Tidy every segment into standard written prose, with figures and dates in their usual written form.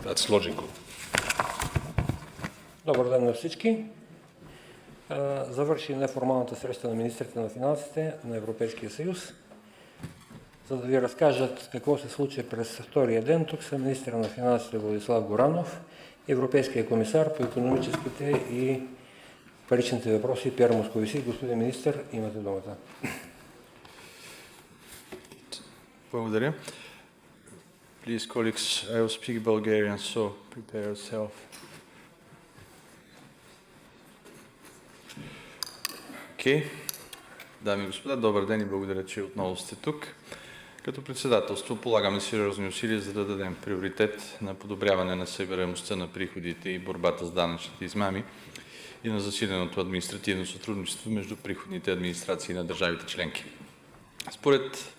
That's logical. Добър ден на всички. Завърши неформалната среща на министрите на финансите на Европейския съюз. За да ви разкажат какво се случи през втория ден, тук са министър на финансите Владислав Горанов, Европейския комисар по икономическите и паричните въпроси Пьер Московиси. Господин министър, имате думата. Благодаря. Please, colleagues, I will speak Bulgarian, so prepare yourself. Okay. Дами и господа, добър ден и благодаря, че отново сте тук. Като председателство полагаме сериозни усилия, за да дадем приоритет на подобряване на събираемостта на приходите и борбата с данъчните измами и на засиленото административно сътрудничество между приходните администрации на държавите членки. Според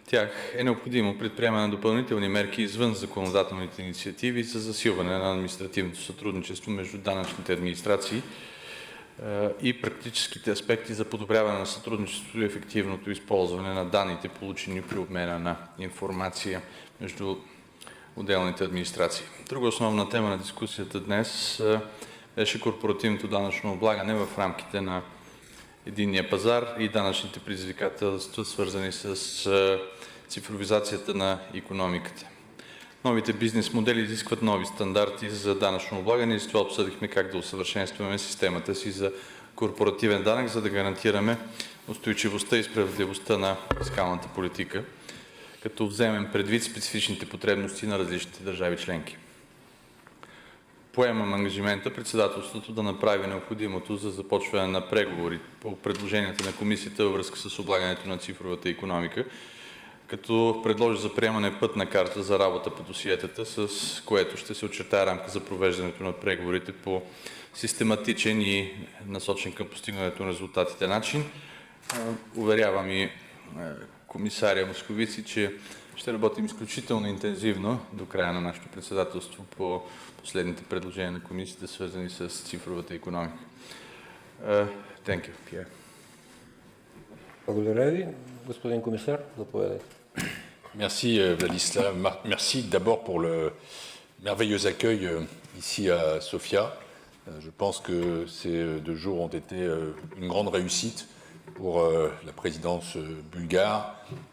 тях е необходимо предприемане на допълнителни мерки извън законодателните инициативи за засилване на административното сътрудничество между данъчните администрации и практическите аспекти за подобряване на сътрудничеството и ефективното използване на данните, получени при обмена на информация между отделните администрации. Друга основна тема на дискусията днес беше корпоративното данъчно облагане в рамките на единния пазар и данъчните предизвикателства, свързани с цифровизацията на икономиката. Новите бизнес модели изискват нови стандарти за данъчно облагане и с това обсъдихме как да усъвършенстваме системата си за корпоративен данък, за да гарантираме устойчивостта и справедливостта на фискалната политика, като вземем предвид специфичните потребности на различните държави членки. Поемам ангажимента председателството да направи необходимото за започване на преговори по предложенията на комисията във връзка с облагането на цифровата икономика, като предложи за приемане пътна карта за работа по досиетата, с което ще се очертае рамка за провеждането на преговорите по систематичен и насочен към постигането на резултатите начин. Уверявам и комисаря Московици, че ще работим изключително интензивно до края на нашето председателство по последните предложения на комисията, свързани с цифровата икономика. Thank you, Pierre. Благодаря ви. Господин комисар, заповядайте. Merci Vladislav. Merci d'abord pour le merveilleux accueil ici à Sofia. Je pense que ces 2 jours ont été une grande réussite pour la présidence bulgare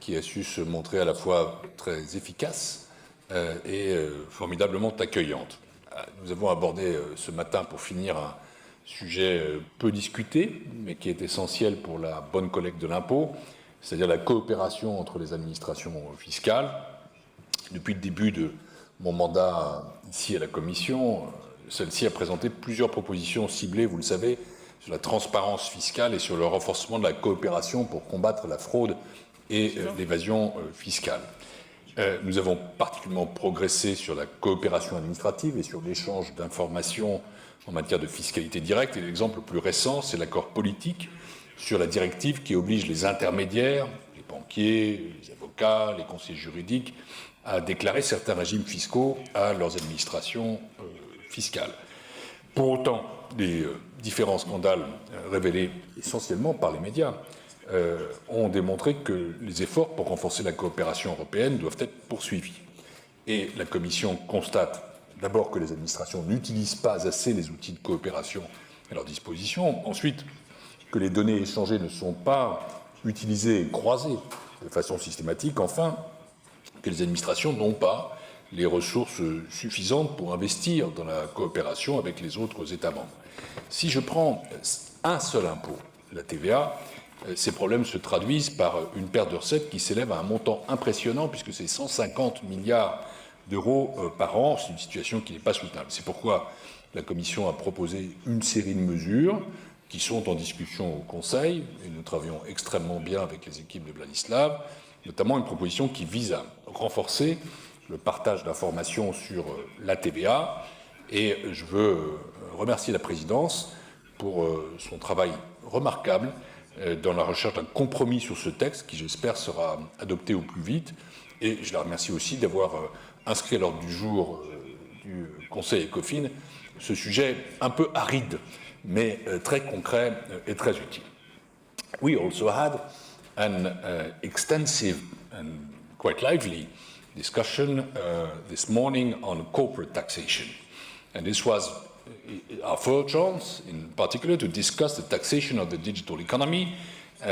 qui a su se montrer à la fois très efficace et formidablement accueillante. Nous avons abordé ce matin pour finir un sujet peu discuté, mais qui est essentiel pour la bonne collecte de l'impôt, c'est-à-dire la coopération entre les administrations fiscales. Depuis le début de mon mandat ici à la Commission, celle-ci a présenté plusieurs propositions ciblées, vous le savez, sur la transparence fiscale et sur le renforcement de la coopération pour combattre la fraude et l'évasion fiscale. Nous avons particulièrement progressé sur la coopération administrative et sur l'échange d'informations en matière de fiscalité directe. Et l'exemple le plus récent, c'est l'accord politique sur la directive qui oblige les intermédiaires, les banquiers, les avocats, les conseillers juridiques, à déclarer certains régimes fiscaux à leurs administrations fiscales. Pour autant, les différents scandales révélés essentiellement par les médias ont démontré que les efforts pour renforcer la coopération européenne doivent être poursuivis. Et la Commission constate d'abord que les administrations n'utilisent pas assez les outils de coopération à leur disposition. Ensuite, que les données échangées ne sont pas utilisées et croisées de façon systématique. Enfin, que les administrations n'ont pas les ressources suffisantes pour investir dans la coopération avec les autres États membres. Si je prends un seul impôt, la TVA, ces problèmes se traduisent par une perte de recettes qui s'élève à un montant impressionnant puisque c'est 150 milliards d'euros par an. C'est une situation qui n'est pas soutenable. C'est pourquoi la Commission a proposé une série de mesures qui sont en discussion au Conseil, et nous travaillons extrêmement bien avec les équipes de Vladislav, notamment une proposition qui vise à renforcer le partage d'informations sur la TVA. Et je veux remercier la présidence pour son travail remarquable dans la recherche d'un compromis sur ce texte qui, j'espère, sera adopté au plus vite. Et je la remercie aussi d'avoir inscrit à l'ordre du jour du Conseil ECOFIN ce sujet un peu aride, mais très concret et très utile. We also had an extensive and quite lively discussion this morning on corporate taxation. And this was our first chance, in particular, to discuss the taxation of the digital economy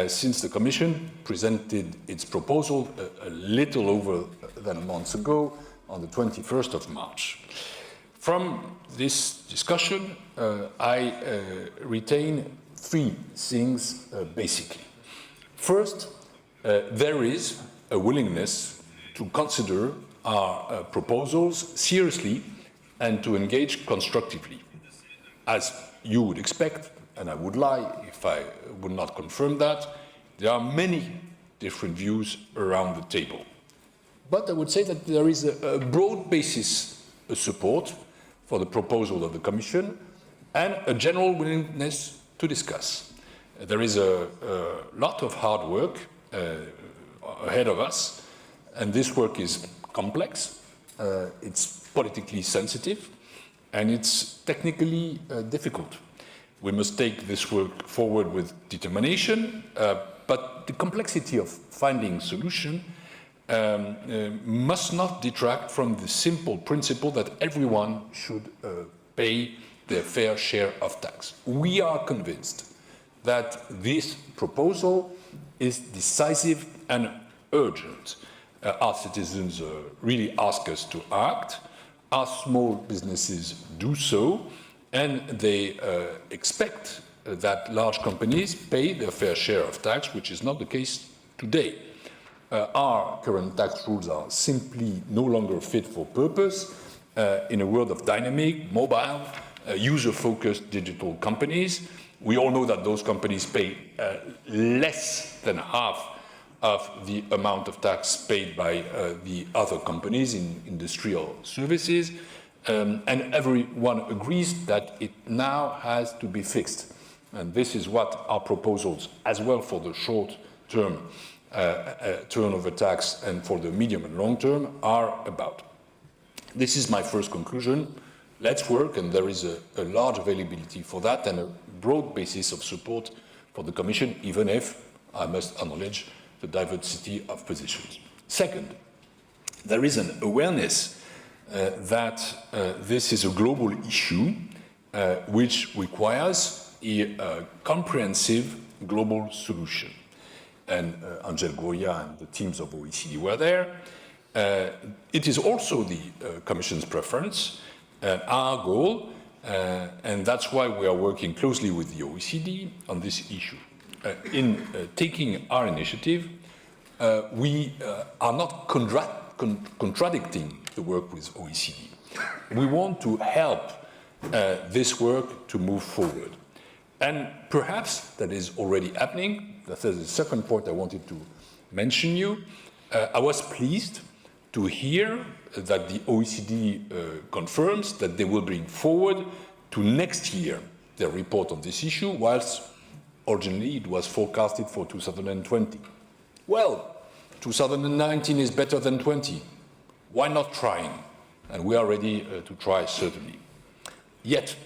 since the Commission presented its proposal a little over than a month ago on the 21st of March. From this discussion, I retain three things basically. First, there is a willingness to consider our proposals seriously and to engage constructively. As you would expect, and I would lie if I would not confirm that, there are many different views around the table. But I would say that there is a broad basis of support for the proposal of the Commission and a general willingness to discuss. There is a lot of hard work ahead of us, and this work is complex, it's politically sensitive, and it's technically difficult. We must take this work forward with determination, but the complexity of finding solutions must not detract from the simple principle that everyone should pay their fair share of tax. We are convinced that this proposal is decisive and urgent. Our citizens really ask us to act. Our small businesses do so, and they expect that large companies pay their fair share of tax, which is not the case today. Our current tax rules are simply no longer fit for purpose in a world of dynamic, mobile, user-focused digital companies. We all know that those companies pay less than half of the amount of tax paid by the other companies in industrial services, and everyone agrees that it now has to be fixed. And this is what our proposals, as well for the short-term turnover tax and for the medium and long term, are about. This is my first conclusion. Let's work, and there is a large availability for that and a broad basis of support for the Commission, even if I must acknowledge the diversity of positions. Second, there is an awareness that this is a global issue which requires a comprehensive global solution. And Angel Goya and the teams of OECD were there. It is also the Commission's preference and our goal, and that's why we are working closely with the OECD on this issue. In taking our initiative, we are not contradicting the work with OECD. We want to help this work to move forward. And perhaps that is already happening. That is the second point I wanted to mention you. I was pleased to hear that the OECD confirms that they will bring forward to next year their report on this issue, whilst originally it was forecasted for 2020. Well, 2019 is better than 20. Why not trying? And we are ready to try, certainly. Yet,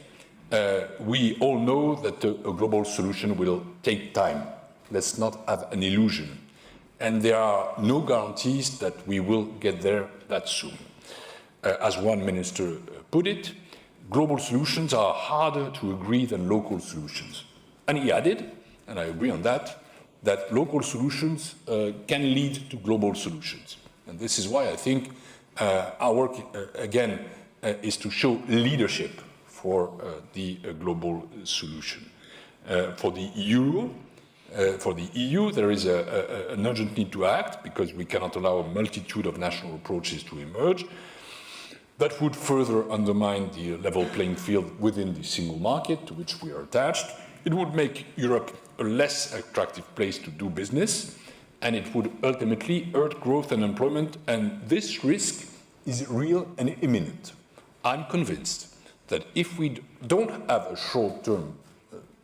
we all know that a global solution will take time. Let's not have an illusion. And there are no guarantees that we will get there that soon. As one minister put it, global solutions are harder to agree than local solutions. And he added, and I agree on that local solutions can lead to global solutions. And this is why I think our work, again, is to show leadership for the global solution. For the EU, there is an urgent need to act because we cannot allow a multitude of national approaches to emerge. That would further undermine the level playing field within the single market to which we are attached. It would make Europe a less attractive place to do business, and it would ultimately hurt growth and employment, and this risk is real and imminent. I'm convinced that if we don't have a short-term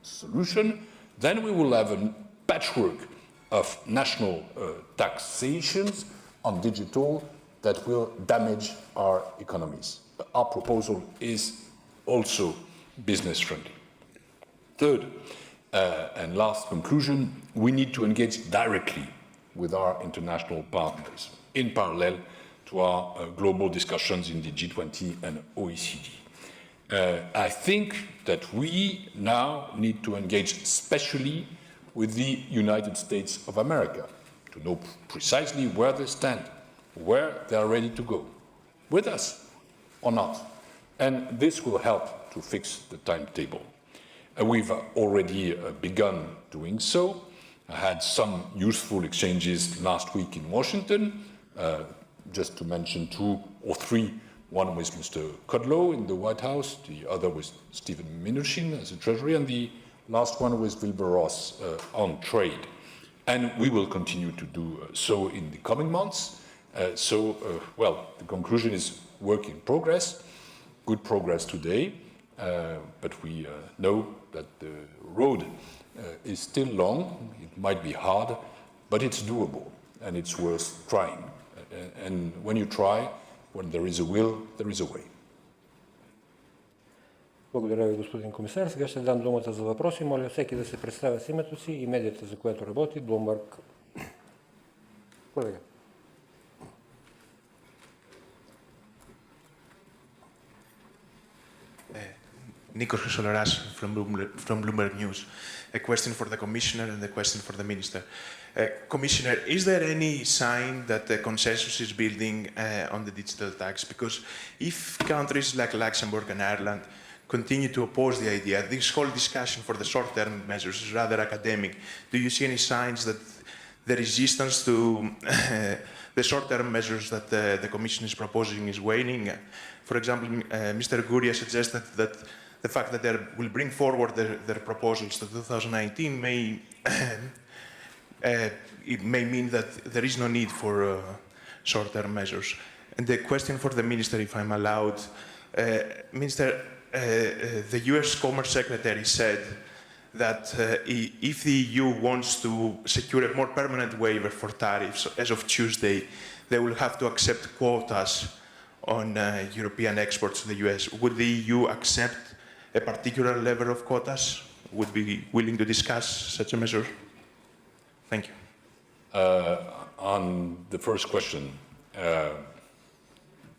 solution, then we will have a patchwork of national taxations on digital that will damage our economies. Our proposal is also business-friendly. Third, and last conclusion, we need to engage directly with our international partners in parallel to our global discussions in the G20 and OECD. I think that we now need to engage especially with the United States of America to know precisely where they stand, where they are ready to go, with us or not. And this will help to fix the timetable. We've already begun doing so. I had some useful exchanges last week in Washington, just to mention 2 or 3. One with Mr. Kudlow in the White House, the other with Stephen Mnuchin as a Treasury, and the last one with Wilbur Ross on trade. And we will continue to do so in the coming months. Well, the conclusion is work in progress, good progress today, but we know that the road is still long, it might be hard, but it's doable and it's worth trying. And when you try, when there is a will, there is a way. Благодаря ви, господин комисар. Сега ще дам думата за въпроси. Моля всеки да се представя с името си и медията, за която работи. Bloomberg. Колега. Nikos Chrysoloras from Bloomberg News. A question for the Commissioner and a question for the Minister. Commissioner, is there any sign that the consensus is building on the digital tax? Because if countries like Luxembourg and Ireland continue to oppose the idea, this whole discussion for the short-term measures is rather academic. Do you see any signs that the resistance to the short-term measures that the Commission is proposing is waning? For example, Mr. Gouria suggested that the fact that they will bring forward their proposals to 2019 it may mean that there is no need for short-term measures. And the question for the Minister, if I'm allowed, Minister, the US Commerce Secretary said that if the EU wants to secure a more permanent waiver for tariffs as of Tuesday, they will have to accept quotas on European exports to the US. Would the EU accept a particular level of quotas? Would be willing to discuss such a measure? Thank you. On the first question,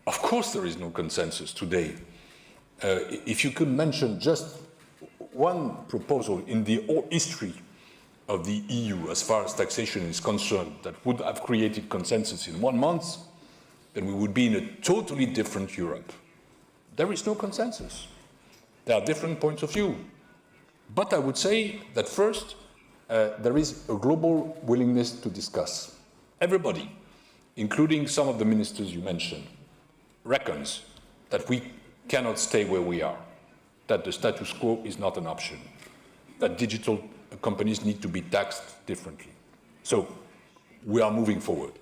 of course there is no consensus today. If you could mention just one proposal in the history of the EU as far as taxation is concerned that would have created consensus in 1 month, then we would be in a totally different Europe. There is no consensus. There are different points of view. But I would say that first, there is a global willingness to discuss. Everybody, including some of the ministers you mentioned, reckons that we cannot stay where we are, that the status quo is not an option, that digital companies need to be taxed differently. So we are moving forward.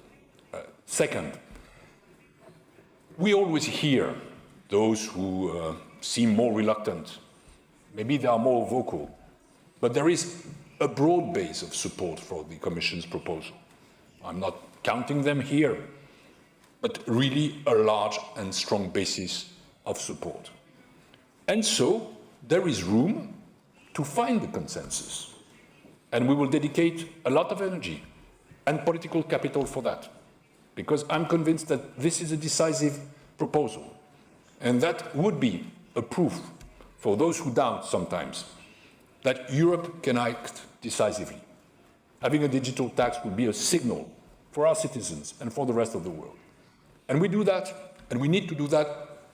Second, we always hear those who seem more reluctant. Maybe they are more vocal, but there is a broad base of support for the Commission's proposal. I'm not counting them here, but really a large and strong basis of support. And so there is room to find the consensus. And we will dedicate a lot of energy and political capital for that, because I'm convinced that this is a decisive proposal. And that would be a proof for those who doubt sometimes that Europe can act decisively. Having a digital tax would be a signal for our citizens and for the rest of the world. And we do that, and we need to do that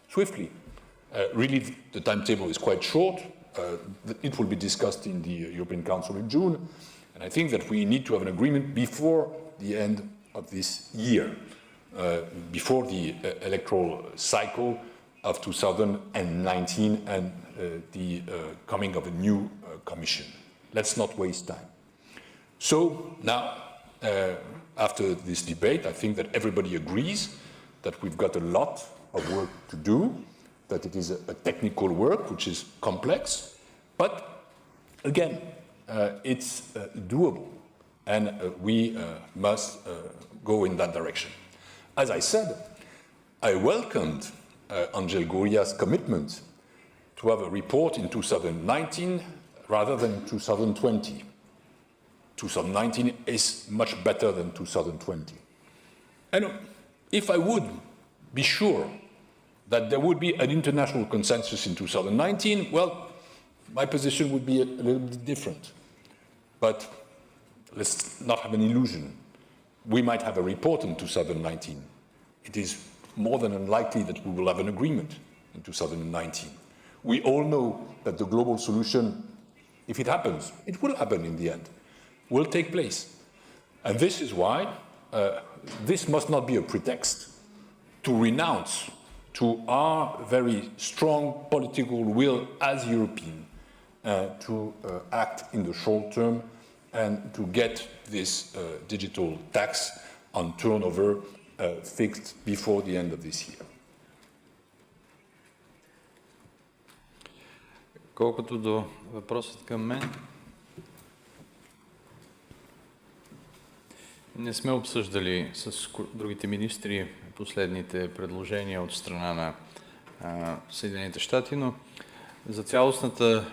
swiftly. Really, the timetable is quite short. It will be discussed in the European Council in June. And I think that we need to have an agreement before the end of this year, before the electoral cycle of 2019 and the coming of a new Commission. Let's not waste time. So now, after this debate, I think that everybody agrees that we've got a lot of work to do, that it is a technical work which is complex, but again, it's doable, and we must go in that direction. As I said, I welcomed Angel Gouria's commitment to have a report in 2019 rather than 2020, 2019 is much better than 2020. And if I would be sure that there would be an international consensus in 2019, well, my position would be a little bit different. But let's not have an illusion. We might have a report in 2019. It is more than unlikely that we will have an agreement in 2019. We all know that the global solution, if it happens, it will happen in the end, will take place. And this is why this must not be a pretext to renounce to our very strong political will as European to act in the short term and to get this digital tax on turnover fixed before the end of this year. Колкото до въпросът към мен, не сме обсъждали с другите министри последните предложения от страна на Съединените щати, но за цялостната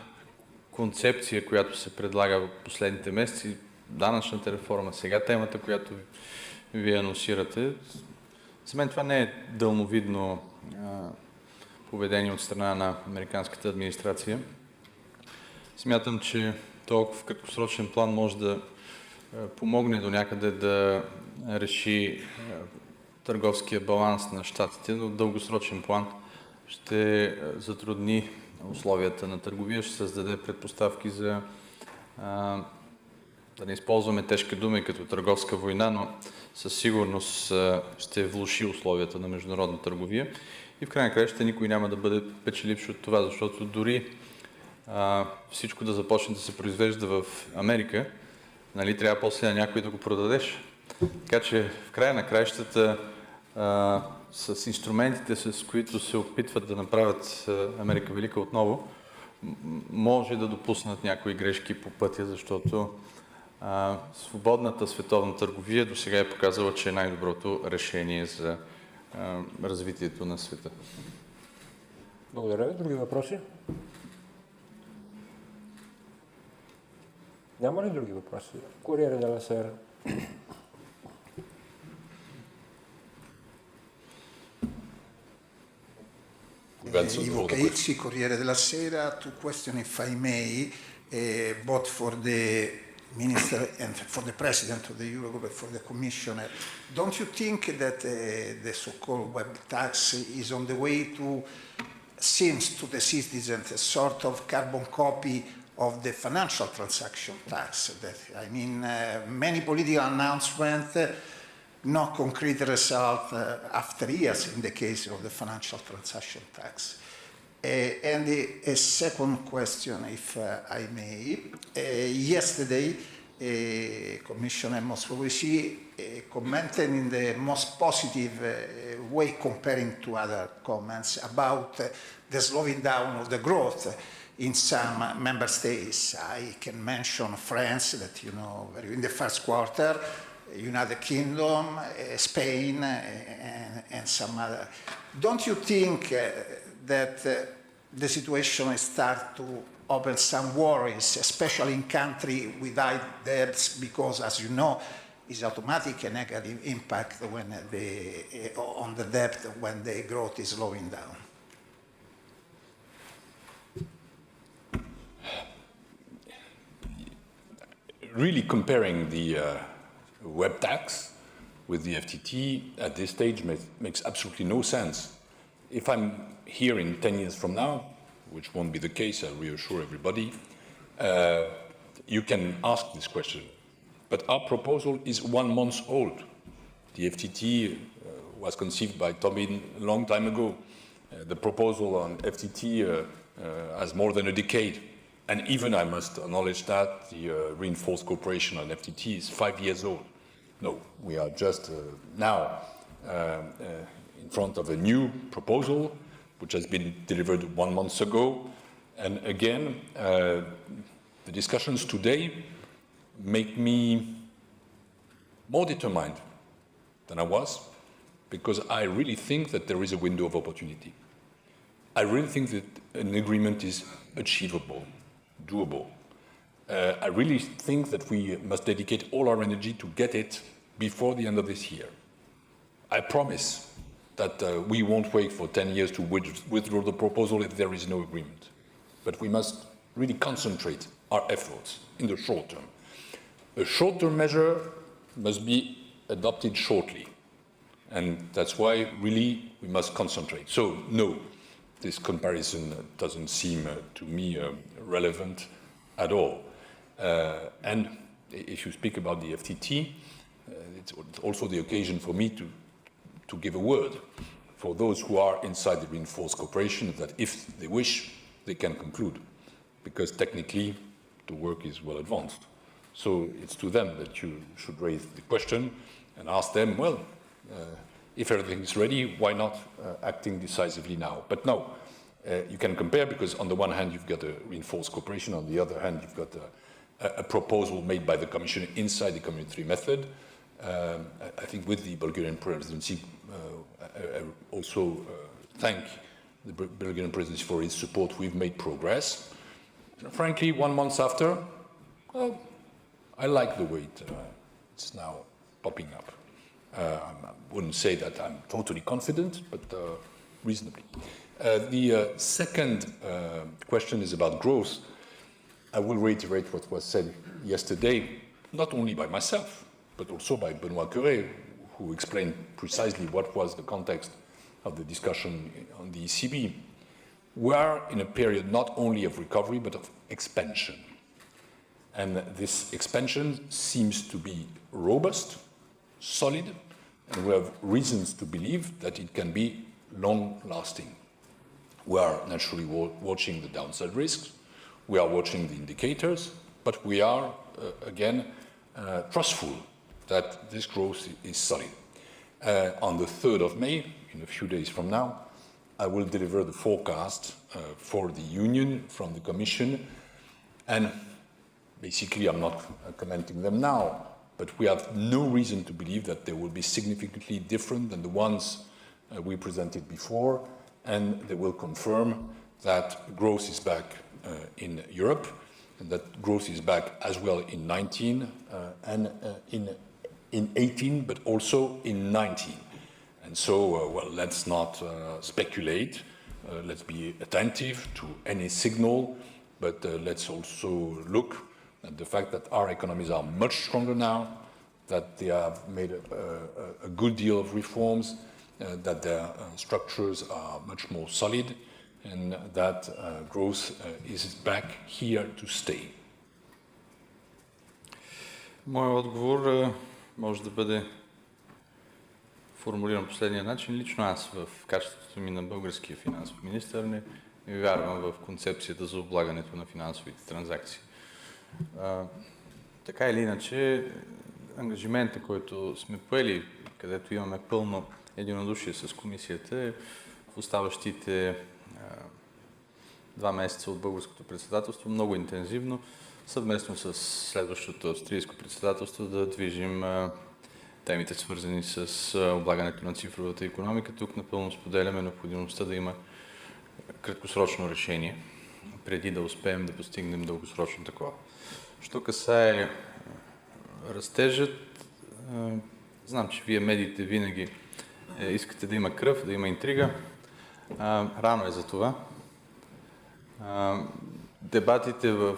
концепция, която се предлага в последните месеци, данъчната реформа, сега темата, която вие анонсирате, за мен това не е дълновидно поведение от страна на американската администрация. Смятам, че то в краткосрочен план може да помогне до някъде да реши търговския баланс на щатите, но в дългосрочен план ще затрудни условията на търговия, ще създаде предпоставки за, да не използваме тежка думи като търговска война, но със сигурност ще влоши условията на международна търговия. И в крайна краища никой няма да бъде печеливш от това, защото дори всичко да започне да се произвежда в Америка, нали, трябва после на някой да го продадеш. Така че в края на краищата с инструментите, с които се опитват да направят Америка велика отново, може да допуснат някои грешки по пътя, защото свободната световна търговия до сега е показала, че е най-доброто решение за развитието на света. Благодаря ви. Други въпроси? Няма ли други въпроси? Corriere della Sera. Ivo Caizzi, Corriere della Sera. Two questions, if I may, both for the Minister and for the President of the Eurogroup and for the Commissioner. Don't you think that the so-called web tax is on the way to, seems to the citizens, a sort of carbon copy of the financial transaction tax? That, I mean, many political announcements, no concrete result after years in the case of the financial transaction tax. And a second question, if I may. Yesterday, Commissioner Moscovici commented in the most positive way comparing to other comments about the slowing down of the growth in some member states. I can mention France, that you know, in the first quarter, United Kingdom, Spain, and some other. Don't you think that the situation starts to open some worries, especially in countries with high debts, because, as you know, it's automatic a negative impact when on the debt when the growth is slowing down? Really comparing the web tax with the FTT at this stage makes absolutely no sense. If I'm here in 10 years from now, which won't be the case, I reassure everybody, you can ask this question. But our proposal is 1 month old. The FTT was conceived by Tobin a long time ago. The proposal on FTT has more than a decade. And even, I must acknowledge that, the reinforced cooperation on FTT is 5 years old. No, we are just now in front of a new proposal, which has been delivered 1 month ago. And again, the discussions today make me more determined than I was, because I really think that there is a window of opportunity. I really think that an agreement is achievable, doable. I really think that we must dedicate all our energy to get it before the end of this year. I promise that we won't wait for 10 years to withdraw the proposal if there is no agreement. But we must really concentrate our efforts in the short term. A short-term measure must be adopted shortly. And that's why, really, we must concentrate. So, no, this comparison doesn't seem to me relevant at all. And if you speak about the FTT, it's also the occasion for me to give a word for those who are inside the reinforced cooperation that if they wish, they can conclude, because technically the work is well advanced. So it's to them that you should raise the question and ask them, well, if everything is ready, why not acting decisively now? But no, you can compare, because on the one hand you've got a reinforced cooperation, on the other hand you've got a proposal made by the Commission inside the community method. I think with the Bulgarian presidency, I also thank the Bulgarian presidency for its support. We've made progress. And frankly, 1 month after, well, I like the way it's now popping up. I wouldn't say that I'm totally confident, but reasonably. The second question is about growth. I will reiterate what was said yesterday, not only by myself, but also by Benoît Cœuré, who explained precisely what was the context of the discussion on the ECB. We are in a period not only of recovery, but of expansion. And this expansion seems to be robust, solid, and we have reasons to believe that it can be long-lasting. We are naturally watching the downside risks, we are watching the indicators, but we are, again, trustful that this growth is solid. On the 3rd of May, in a few days from now, I will deliver the forecast for the Union from the Commission, and basically I'm not commenting them now, but we have no reason to believe that they will be significantly different than the ones we presented before, and they will confirm that growth is back in Europe, and that growth is back as well in 19 and in 18, but also in 19. And so, well, let's not speculate. Let's be attentive to any signal, but let's also look at the fact that our economies are much stronger now, that they have made a good deal of reforms, that their structures are much more solid, and that growth is back here to stay. Моят отговор може да бъде формулиран последния начин. Лично аз в качеството ми на българския финансов министър не вярвам в концепцията за облагането на финансовите транзакции. Така или иначе, ангажимента, който сме поели, където имаме пълно единодушие с комисията, е в оставащите 2 месеца от българското председателство много интензивно, съвместно с следващото австрийско председателство, да движим темите, свързани с облагането на цифровата икономика. Тук напълно споделяме необходимостта да има краткосрочно решение, преди да успеем да постигнем дългосрочно такова. Що касае растежът, знам, че вие медиите винаги искате да има кръв, да има интрига. Рано е за това. Дебатите в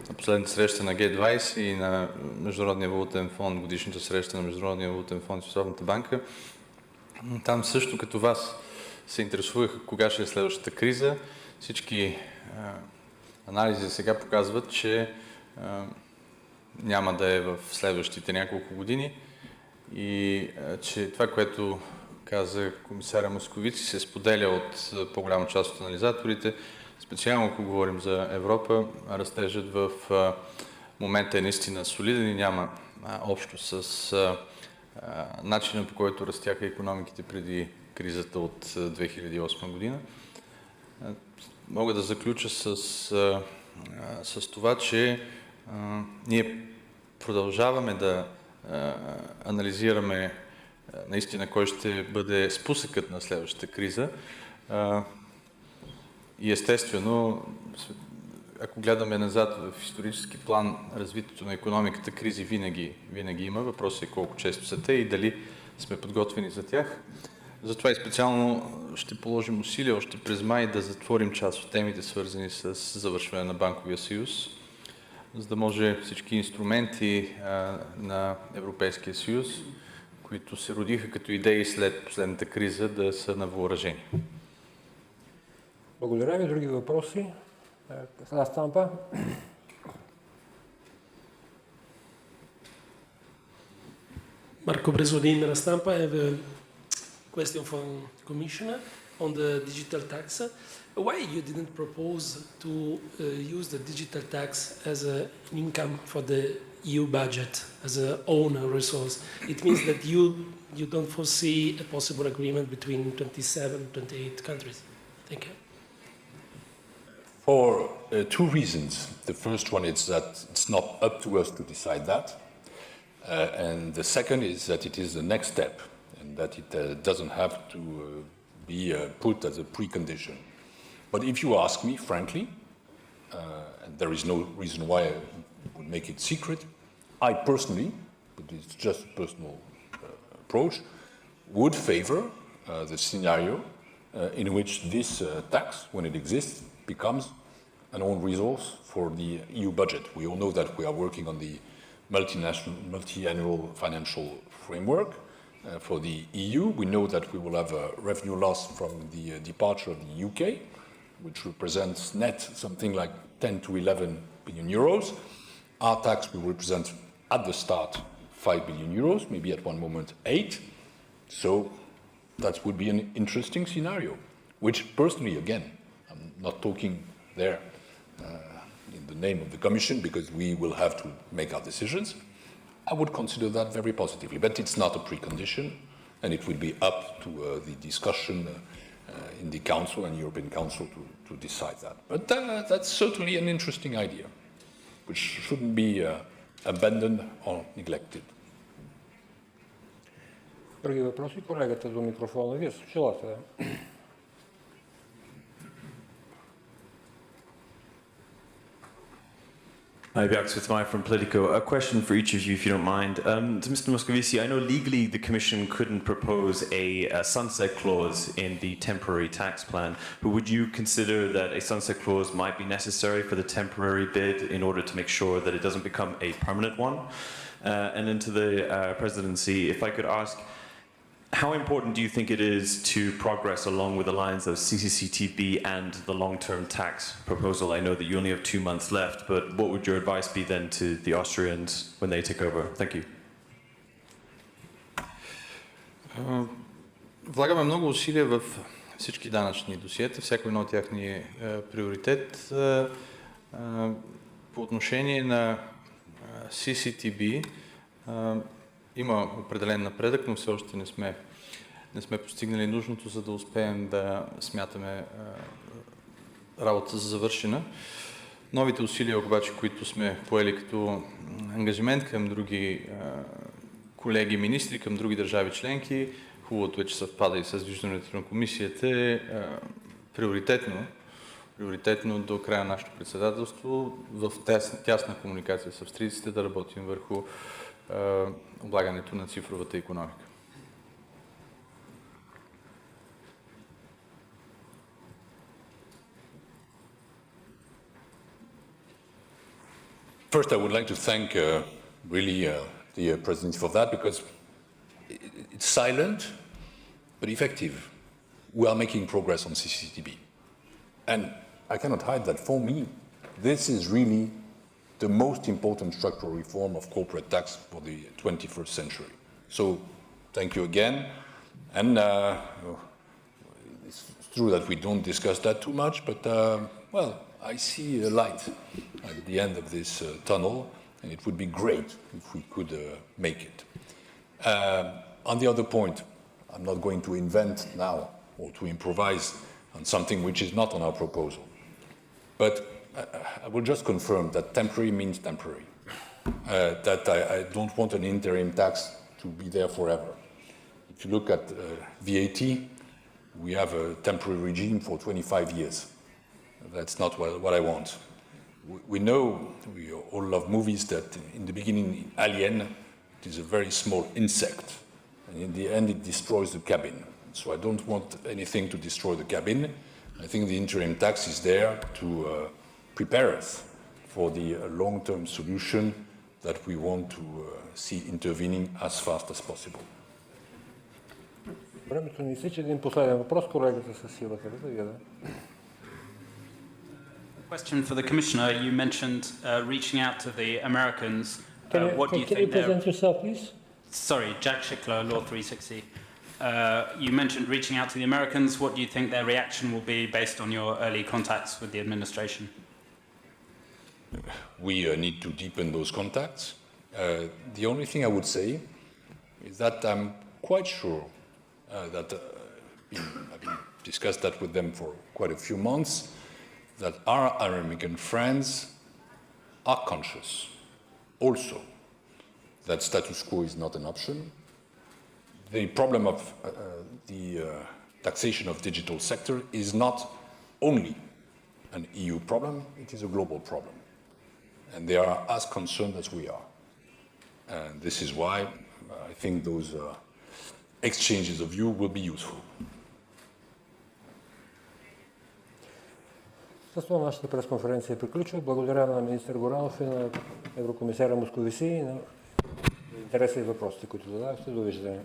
на последната среща на Г20 и на Международния валутен фонд, годишната среща на Международния валутен фонд и Световната банка, там също като вас се интересуваха кога ще е следващата криза. Всички анализи сега показват, че няма да е в следващите няколко години и че това, което каза комисаря Московици, се споделя от по-голяма част от анализаторите. Специално, ако говорим за Европа, растежът в момента е наистина солиден и няма общо с начина, по който растяха икономиките преди кризата от 2008 година. Мога да заключа с това, че ние продължаваме да анализираме наистина кой ще бъде спусъкът на следващата криза. И естествено, ако гледаме назад в исторически план, развитието на икономиката, кризи винаги има. Въпросът е колко често са те и дали сме подготвени за тях. Затова и специално ще положим усилия още през май да затворим част от темите, свързани с завършване на банковия съюз, за да може всички инструменти на Европейския съюз, които се родиха като идеи след последната криза, да са на въоръжение. Благодаря ви. Други въпроси? Сега Стампа. Marco Bresolin, La Stampa. I have a question for Commissioner on the digital tax. Why you didn't propose to use the digital tax as an income for the EU budget, as an own resource? It means that you don't foresee a possible agreement between 27, 28 countries. Thank you. For two reasons. The first one is that it's not up to us to decide that. And the second is that it is the next step and that it doesn't have to be put as a precondition. But if you ask me, frankly, and there is no reason why I would make it secret, I personally, but it's just a personal approach, would favor the scenario in which this tax, when it exists, becomes an own resource for the EU budget. We all know that we are working on the multi-annual financial framework for the EU. We know that we will have a revenue loss from the departure of the UK, which represents net something like 10 to 11 billion euros. Our tax will represent at the start 5 billion euros, maybe at one moment 8. So that would be an interesting scenario, which personally, again, I'm not talking there in the name of the Commission because we will have to make our decisions. I would consider that very positively, but it's not a precondition, and it will be up to the discussion in the Council and European Council to decide that. But that's certainly an interesting idea, which shouldn't be abandoned or neglected. Други въпроси? Колегата до микрофона. Вие желаете да. Hi, Bjarke Smith from Politico. A question for each of you, if you don't mind. To Mr. Moscovici, I know legally the Commission couldn't propose a sunset clause in the temporary tax plan, but would you consider that a sunset clause might be necessary for the temporary bid in order to make sure that it doesn't become a permanent one? And then to the Presidency, if I could ask, how important do you think it is to progress along with the lines of CCCTB and the long-term tax proposal? I know that you only have 2 months left, but what would your advice be then to the Austrians when they take over? Thank you. Влагаме много усилия в всички данъчни досиета. Всяко едно от тях ни е приоритет. По отношение на CCTB, има определен напредък, но все още не сме постигнали нужното, за да успеем да смятаме работа за завършена. Новите усилия обаче, които сме поели като ангажимент към други колеги министри, към други държави членки, хубавото е, че съвпада и с виждането на комисията, е приоритетно до края на нашето председателство в тясна комуникация с австрийците да работим върху облагането на цифровата икономика. First, I would like to thank the Presidency for that, because it's silent but effective. We are making progress on CCTB. And I cannot hide that for me, this is really the most important structural reform of corporate tax for the 21st century. So, thank you again. And it's true that we don't discuss that too much, but, well, I see a light at the end of this tunnel, and it would be great if we could make it. On the other point, I'm not going to invent now or to improvise on something which is not on our proposal. But I will just confirm that temporary means temporary, that I don't want an interim tax to be there forever. If you look at VAT, we have a temporary regime for 25 years. That's not what I want. we know, we all love movies, that in the beginning, Alien, it is a very small insect, and in the end it destroys the cabin. So I don't want anything to destroy the cabin. I think the interim tax is there to prepare us for the long-term solution that we want to see intervening as fast as possible. Времето ни изтича. Един последен въпрос, колегата със силата. Question for the Commissioner. You mentioned reaching out to the Americans. What do you Can you think present yourself, please? Sorry, Jack Schickler, Law 360. You mentioned reaching out to the Americans. What do you think their reaction will be based on your early contacts with the administration? We need to deepen those contacts. The only thing I would say is that I'm quite sure that I've been discussed that with them for quite a few months, that our American friends are conscious also that status quo is not an option. The problem of the taxation of digital sector is not only an EU problem, it is a global problem. And they are as concerned as we are. And this is why I think those exchanges of view will be useful. С това нашата пресконференция приключва. Благодаря на министър Горанов и на еврокомисаря Московиси и на интереса и въпросите, които задавахте. Довиждане.